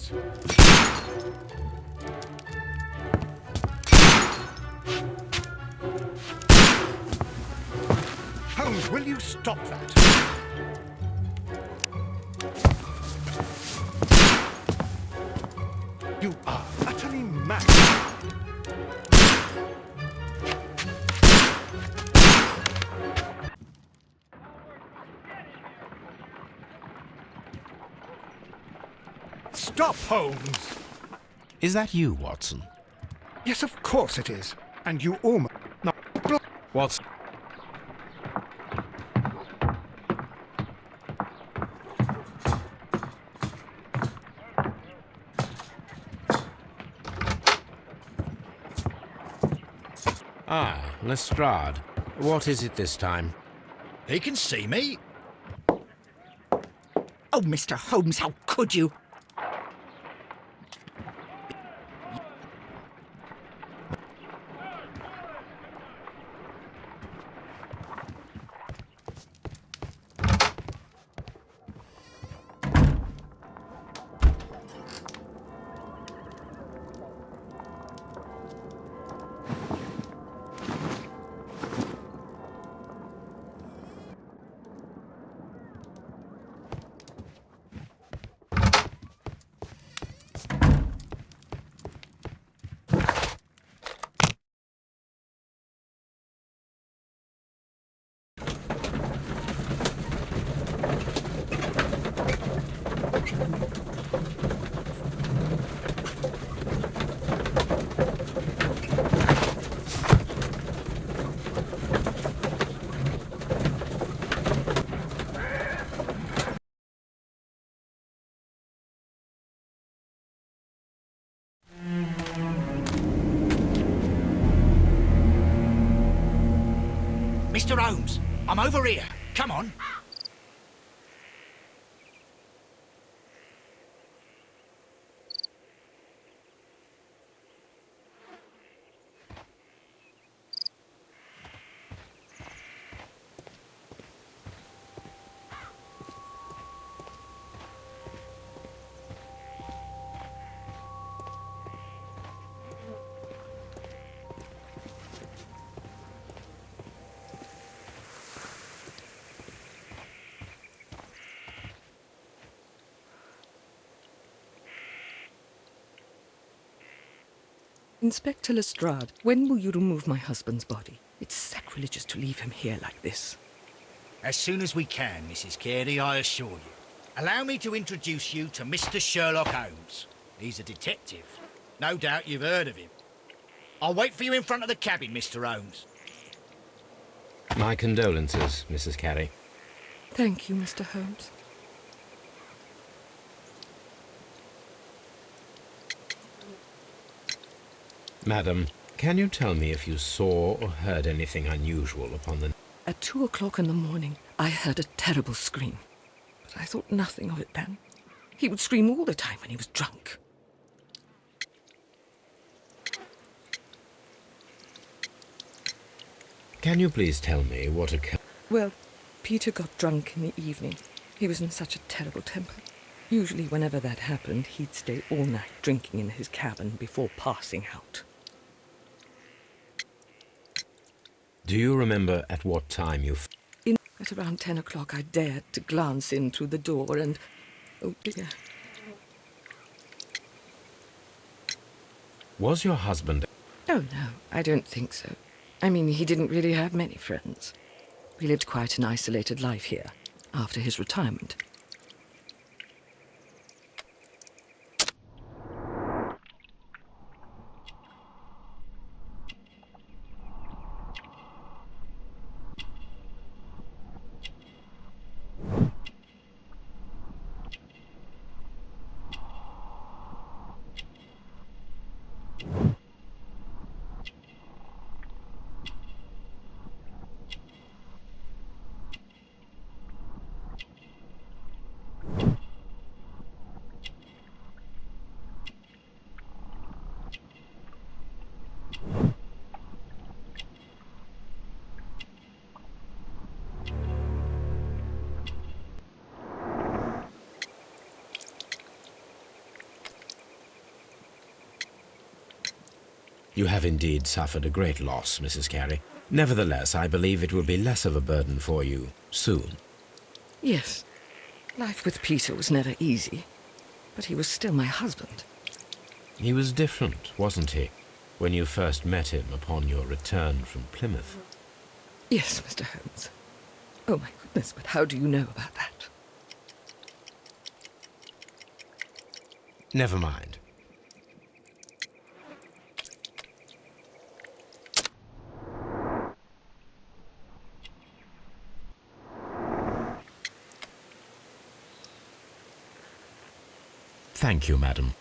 Holmes. Holmes, will you stop that? You are utterly mad. Stop, Holmes! Is that you, Watson? Yes, of course it is. And you almost... No, Watson? Ah, Lestrade. What is it this time? He can see me. Oh, Mr. Holmes, how could you? Mr. Holmes, I'm over here. Come on. Inspector Lestrade, when will you remove my husband's body? It's sacrilegious to leave him here like this. As soon as we can, Mrs. Carey, I assure you. Allow me to introduce you to Mr. Sherlock Holmes. He's a detective. No doubt you've heard of him. I'll wait for you in front of the cabin, Mr. Holmes. My condolences, Mrs. Carey. Thank you, Mr. Holmes. Madam, can you tell me if you saw or heard anything unusual upon the... At 2 o'clock in the morning, I heard a terrible scream. But I thought nothing of it then. He would scream all the time when he was drunk. Can you please tell me what occurred? Well, Peter got drunk in the evening. He was in such a terrible temper. Usually, whenever that happened, he'd stay all night drinking in his cabin before passing out. Do you remember at what time you... At around 10 o'clock, I dared to glance in through the door and... Oh, dear. Was your husband... Oh, no, I don't think so. I mean, he didn't really have many friends. He lived quite an isolated life here, after his retirement. You have indeed suffered a great loss, Mrs. Carey. Nevertheless, I believe it will be less of a burden for you soon. Yes, life with Peter was never easy, but he was still my husband. He was different, wasn't he, when you first met him upon your return from Plymouth? Yes, Mr. Holmes. Oh, my goodness, but how do you know about that? Never mind. Thank you, madam.